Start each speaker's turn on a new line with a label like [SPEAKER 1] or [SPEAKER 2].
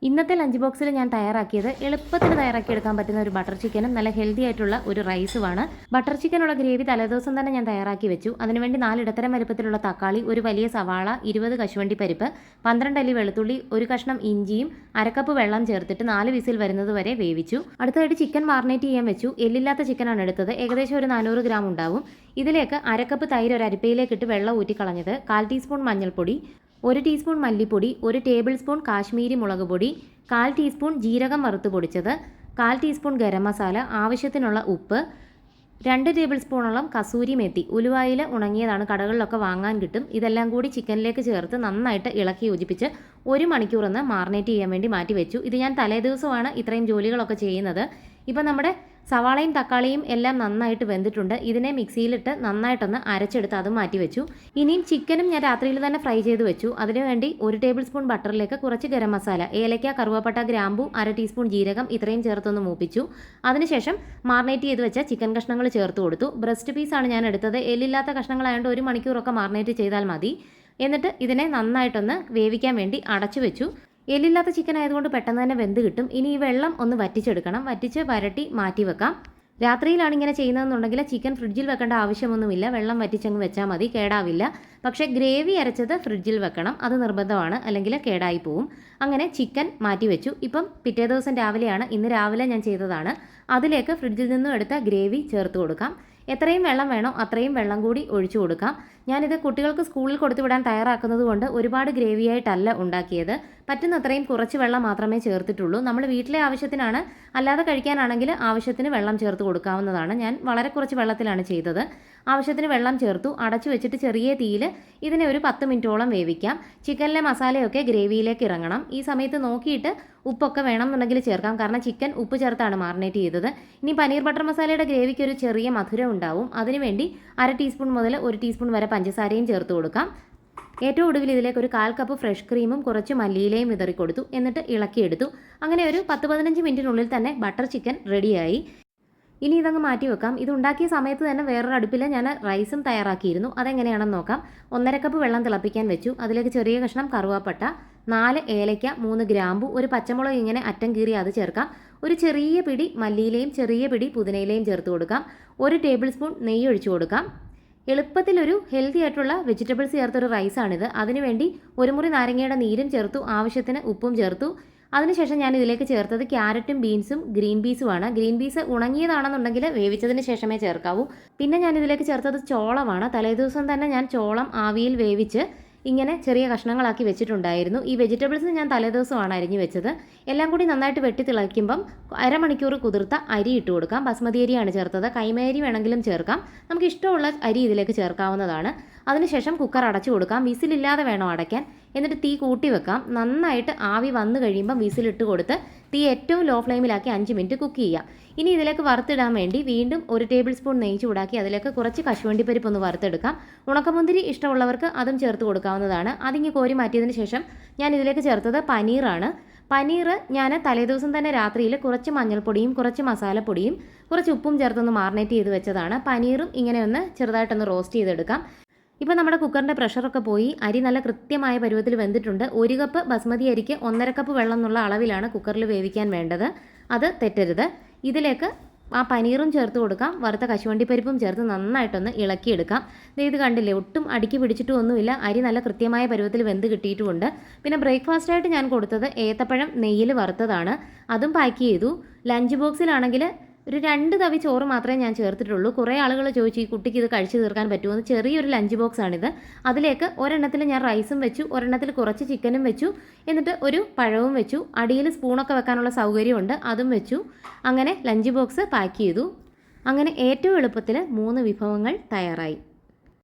[SPEAKER 1] ഇന്നത്തെ ലഞ്ച് ബോക്സിൽ ഞാൻ തയ്യാറാക്കിയത് എളുപ്പത്തിൽ തയ്യാറാക്കിയെടുക്കാൻ പറ്റുന്ന ഒരു ബട്ടർ ചിക്കനും നല്ല ഹെൽത്തി ആയിട്ടുള്ള ഒരു റൈസുമാണ്. ബട്ടർ ചിക്കനുള്ള ഗ്രേവി തലേദിവസം തന്നെ ഞാൻ തയ്യാറാക്കി വെച്ചു. അതിനുവേണ്ടി 4 ഇടത്തരം വലുപ്പത്തിലുള്ള തക്കാളി, ഒരു വലിയ സവാള, 20 കശുവണ്ടി പരിപ്പ്, 12 അല്ലി വെളുത്തുള്ളി, ഒരു കഷ്ണം ഇഞ്ചിയും, അരക്കപ്പ് വെള്ളം ചേർത്തിട്ട് 4 വിസിൽ വരുന്നത് വരെ വേവിച്ചു. അടുത്തതായിട്ട് ചിക്കൻ മാറിനേറ്റ് ചെയ്യാൻ വെച്ചു. എല്ലില്ലാത്ത ചിക്കനാണ് എടുത്തത്. ഏകദേശം ഒരു 400 ഗ്രാം ഉണ്ടാവും. ഇതിലേക്ക് അരക്കപ്പ് തൈര് ഒരു അരിപ്പയിലേക്കിട്ട് വെള്ളം ഊറ്റിക്കളഞ്ഞത്, 1/4 ടീസ്പൂൺ മഞ്ഞൾപ്പൊടി, 1 ടീസ്പൂൺ മല്ലിപ്പൊടി, 1 ടേബിൾ സ്പൂൺ കാശ്മീരി മുളക് പൊടി, 1/4 ടീസ്പൂൺ ജീരകം വറുത്ത് പൊടിച്ചത്, 1/4 ടീസ്പൂൺ ഗരം മസാല, ആവശ്യത്തിനുള്ള ഉപ്പ്, 2 ടേബിൾ സ്പൂണോളം കസൂരി മെത്തി, ഉലുവായില ഉണങ്ങിയതാണ്, കടകളിലൊക്കെ വാങ്ങാൻ കിട്ടും. ഇതെല്ലാം കൂടി ചിക്കനിലേക്ക് ചേർത്ത് നന്നായിട്ട് ഇളക്കി യോജിപ്പിച്ച് 1 മണിക്കൂർ മാറിനേറ്റ് ചെയ്യാൻ വേണ്ടി മാറ്റി വെച്ചു. ഇത് ഞാൻ തലേദിവസമാണ് ഇത്രയും ജോലികളൊക്കെ ചെയ്യുന്നത്. ഇപ്പം നമ്മുടെ സവാളയും തക്കാളിയും എല്ലാം നന്നായിട്ട് വെന്തിട്ടുണ്ട്. ഇതിനെ മിക്സിയിലിട്ട് നന്നായിട്ടൊന്ന് അരച്ചെടുത്ത് അതും മാറ്റി വെച്ചു. ഇനിയും ചിക്കനും ഞാൻ രാത്രിയിൽ തന്നെ ഫ്രൈ ചെയ്ത് വെച്ചു. അതിനുവേണ്ടി 1 ടേബിൾ സ്പൂൺ ബട്ടറിലേക്ക് കുറച്ച് ഗരം മസാല, ഏലക്ക, കറുവപ്പട്ട, ഗ്രാമ്പു, 1/2 ടീസ്പൂൺ ജീരകം ഇത്രയും ചേർത്തൊന്ന് മൂപ്പിച്ചു. അതിനുശേഷം മാറിനേറ്റ് ചെയ്ത് വെച്ച ചിക്കൻ കഷ്ണങ്ങൾ ചേർത്ത് കൊടുത്തു. ബ്രസ്റ്റ് പീസാണ് ഞാൻ എടുത്തത്. എല്ലില്ലാത്ത കഷ്ണങ്ങളായതുകൊണ്ട് 1 മണിക്കൂറൊക്കെ മാറിനേറ്റ് ചെയ്താൽ മതി. എന്നിട്ട് ഇതിനെ നന്നായിട്ടൊന്ന് വേവിക്കാൻ വേണ്ടി അടച്ചു വെച്ചു. എല്ലില്ലാത്ത ചിക്കൻ ആയതുകൊണ്ട് പെട്ടെന്ന് തന്നെ വെന്ത് കിട്ടും. ഇനി ഈ വെള്ളം ഒന്ന് വറ്റിച്ചെടുക്കണം. വറ്റിച്ച് വരട്ടി മാറ്റി വെക്കാം. രാത്രിയിലാണ് ഇങ്ങനെ ചെയ്യുന്നതെന്നുണ്ടെങ്കിൽ ചിക്കൻ ഫ്രിഡ്ജിൽ വെക്കേണ്ട ആവശ്യമൊന്നുമില്ല. വെള്ളം വറ്റിച്ചങ്ങ് വെച്ചാൽ മതി, കേടാവില്ല. പക്ഷേ ഗ്രേവി അരച്ചത് ഫ്രിഡ്ജിൽ വെക്കണം, അത് നിർബന്ധമാണ്, അല്ലെങ്കിൽ കേടായി പോവും. അങ്ങനെ ചിക്കൻ മാറ്റി വെച്ചു. ഇപ്പം പിറ്റേ ദിവസം രാവിലെയാണ്, ഇന്ന് രാവിലെ ഞാൻ ചെയ്തതാണ്. അതിലേക്ക് ഫ്രിഡ്ജിൽ നിന്നും എടുത്ത ഗ്രേവി ചേർത്ത് കൊടുക്കാം. എത്രയും വെള്ളം വേണോ അത്രയും വെള്ളം കൂടി ഒഴിച്ചു കൊടുക്കാം. ഞാനിത് കുട്ടികൾക്ക് സ്കൂളിൽ കൊടുത്തു വിടാൻ തയ്യാറാക്കുന്നത് കൊണ്ട് ഒരുപാട് ഗ്രേവിയായിട്ടല്ല ഉണ്ടാക്കിയത്. പറ്റുന്നത്രയും കുറച്ച് വെള്ളം മാത്രമേ ചേർത്തിട്ടുള്ളൂ. നമ്മൾ വീട്ടിലെ ആവശ്യത്തിനാണ്, അല്ലാതെ കഴിക്കാനാണെങ്കിൽ ആവശ്യത്തിന് വെള്ളം ചേർത്ത് കൊടുക്കാവുന്നതാണ്. ഞാൻ വളരെ കുറച്ച് വെള്ളത്തിലാണ് ചെയ്തത്. ആവശ്യത്തിന് വെള്ളം ചേർത്തു. അടച്ചു വെച്ചിട്ട് ചെറിയ തീയിൽ ഇതിനെ ഒരു 10 മിനിറ്റോളം വേവിക്കാം. ചിക്കനിലെ മസാലയൊക്കെ ഗ്രേവിയിലേക്ക് ഇറങ്ങണം. ഈ സമയത്ത് നോക്കിയിട്ട് ഉപ്പൊക്കെ വേണമെന്നുണ്ടെങ്കിൽ ചേർക്കാം, കാരണം ചിക്കൻ ഉപ്പ് ചേർത്താണ് മാറിനേറ്റ് ചെയ്തത്. ഇനി പനീർ ബട്ടർ മസാലയുടെ ഗ്രേവിക്ക് ഒരു ചെറിയ മധുരം ഉണ്ടാവും. അതിനുവേണ്ടി 1/2 ടീസ്പൂൺ മുതൽ 1 ടീസ്പൂൺ വരെ പഞ്ചസാരയും ചേർത്ത് കൊടുക്കാം. ഏറ്റവും ഒടുവിൽ ഇതിലേക്ക് ഒരു 1/4 കപ്പ് ഫ്രഷ് ക്രീമും കുറച്ച് മല്ലിയിലയും വിതറി കൊടുത്തു. എന്നിട്ട് ഇളക്കിയെടുത്തു. അങ്ങനെ ഒരു 10-15 മിനിറ്റിനുള്ളിൽ തന്നെ ബട്ടർ ചിക്കൻ റെഡിയായി. ഇനി ഇതങ്ങ് മാറ്റി വെക്കാം. ഇത് ഉണ്ടാക്കിയ സമയത്ത് തന്നെ വേറൊരു അടുപ്പിൽ ഞാൻ റൈസും തയ്യാറാക്കിയിരുന്നു. അതെങ്ങനെയാണെന്ന് നോക്കാം. 1/2 കപ്പ് വെള്ളം തിളപ്പിക്കാൻ വെച്ചു. അതിലേക്ക് ചെറിയ കഷ്ണം കറുവാപ്പട്ട, 4 ഏലയ്ക്ക, 3 ഗ്രാമ്പു, ഒരു പച്ചമുളക് ഇങ്ങനെ അറ്റം കീറി അത് ചേർക്കാം. ഒരു ചെറിയ പിടി മല്ലിയിലയും ചെറിയ പിടി പുതിനയിലയും ചേർത്ത് കൊടുക്കാം. 1 ടേബിൾ സ്പൂൺ നെയ്യ് ഒഴിച്ചു കൊടുക്കാം. എളുപ്പത്തിലൊരു ഹെൽത്തി ആയിട്ടുള്ള വെജിറ്റബിൾസ് ചേർത്തൊരു റൈസാണിത്. അതിനുവേണ്ടി 1 മുറി നാരങ്ങയുടെ നീരും ചേർത്തു. ആവശ്യത്തിന് ഉപ്പും ചേർത്തു. അതിനുശേഷം ഞാൻ ഇതിലേക്ക് ചേർത്തത് ക്യാരറ്റും ബീൻസും ഗ്രീൻ പീസുമാണ്. ഗ്രീൻ പീസ് ഉണങ്ങിയതാണെന്നുണ്ടെങ്കിൽ വേവിച്ചതിന് ശേഷമേ ചേർക്കാവൂ. പിന്നെ ഞാൻ ഇതിലേക്ക് ചേർത്തത് ചോളമാണ്. തലേദിവസം തന്നെ ഞാൻ ചോളം ആവിയിൽ വേവിച്ച് ഇങ്ങനെ ചെറിയ കഷ്ണങ്ങളാക്കി വെച്ചിട്ടുണ്ടായിരുന്നു. ഈ വെജിറ്റബിൾസ് ഞാൻ തലേദിവസമാണ് അരിഞ്ഞു വെച്ചത്. എല്ലാം കൂടി നന്നായിട്ട് വെട്ടി തിളയ്ക്കുമ്പം അരമണിക്കൂർ കുതിർത്ത അരി ഇട്ട് കൊടുക്കാം. ബസ്മതി അരിയാണ് ചേർത്തത്. കൈമയരി വേണമെങ്കിലും ചേർക്കാം. നമുക്ക് ഇഷ്ടമുള്ള അരി ഇതിലേക്ക് ചേർക്കാവുന്നതാണ്. അതിനുശേഷം കുക്കർ അടച്ചു കൊടുക്കാം. വിസിലില്ലാതെ വേണം അടയ്ക്കാൻ. എന്നിട്ട് തീ കൂട്ടി വെക്കാം. നന്നായിട്ട് ആവി വന്നു കഴിയുമ്പം വിസിലിട്ട് കൊടുത്ത് തീ ഏറ്റവും ലോ ഫ്ലെയിമിലാക്കി 5 മിനിറ്റ് കുക്ക് ചെയ്യാം. ഇനി ഇതിലേക്ക് വറുത്തിടാൻ വേണ്ടി വീണ്ടും 1 ടേബിൾ സ്പൂൺ നെയ്യ് ചൂടാക്കി അതിലേക്ക് കുറച്ച് കശുവണ്ടി പരിപ്പ് ഒന്ന് വറുത്തെടുക്കാം. ഉണക്കമുന്തിരി ഇഷ്ടമുള്ളവർക്ക് അതും ചേർത്ത് കൊടുക്കാവുന്നതാണ്. അതിങ്ങ് കോരി മാറ്റിയതിന് ശേഷം ഞാൻ ഇതിലേക്ക് ചേർത്തത് പനീറാണ്. പനീർ ഞാൻ തലേദിവസം തന്നെ രാത്രിയിൽ കുറച്ച് മഞ്ഞൾപ്പൊടിയും കുറച്ച് മസാലപ്പൊടിയും കുറച്ച് ഉപ്പും ചേർത്തൊന്ന് മാറിനേറ്റ് ചെയ്ത് വെച്ചതാണ്. പനീറും ഇങ്ങനെ ഒന്ന് ചെറുതായിട്ടൊന്ന് റോസ്റ്റ് ചെയ്തെടുക്കാം. ഇപ്പോൾ നമ്മുടെ കുക്കറിൻ്റെ പ്രഷറൊക്കെ പോയി അരി നല്ല കൃത്യമായ പരുവത്തിൽ വെന്തിട്ടുണ്ട്. 1 കപ്പ് ബസ്മതി അരിക്ക് 1/2 കപ്പ് വെള്ളം എന്നുള്ള അളവിലാണ് കുക്കറിൽ വേവിക്കാൻ വേണ്ടത്. അത് തെറ്റരുത്. ഇതിലേക്ക് ആ പനീറും ചേർത്ത് കൊടുക്കാം. വറുത്ത കശുവണ്ടി പരിപ്പും ചേർത്ത് നന്നായിട്ടൊന്ന് ഇളക്കിയെടുക്കാം. ഇത് കണ്ടില്ലേ, ഒട്ടും അടുക്കി പിടിച്ചിട്ടൊന്നുമില്ല. അരി നല്ല കൃത്യമായ പരുവത്തിൽ വെന്ത് കിട്ടിയിട്ടുമുണ്ട്. പിന്നെ ബ്രേക്ക്ഫാസ്റ്റായിട്ട് ഞാൻ കൊടുത്തത് ഏത്തപ്പഴം നെയ്യിൽ വറുത്തതാണ്. അതും പാക്ക് ചെയ്തു. ലഞ്ച് ബോക്സിലാണെങ്കിൽ ഒരു 2 തവി ചോറ് മാത്രമേ ഞാൻ ചേർത്തിട്ടുള്ളൂ. കുറേ ആളുകൾ ചോദിച്ചു ഈ കുട്ടിക്ക് ഇത് കഴിച്ചു തീർക്കാൻ പറ്റുമെന്ന്. ചെറിയൊരു ലഞ്ച് ബോക്സാണിത്. അതിലേക്ക് ഒരെണ്ണത്തിൽ ഞാൻ റൈസും വെച്ചു, ഒരെണ്ണത്തിൽ കുറച്ച് ചിക്കനും വെച്ചു, എന്നിട്ട് ഒരു പഴവും വെച്ചു. അടിയിൽ സ്പൂണൊക്കെ വെക്കാനുള്ള സൗകര്യമുണ്ട്, അതും വെച്ചു. അങ്ങനെ ലഞ്ച് ബോക്സ് പാക്ക് ചെയ്തു. അങ്ങനെ ഏറ്റവും എളുപ്പത്തിൽ 3 വിഭവങ്ങൾ തയ്യാറായി.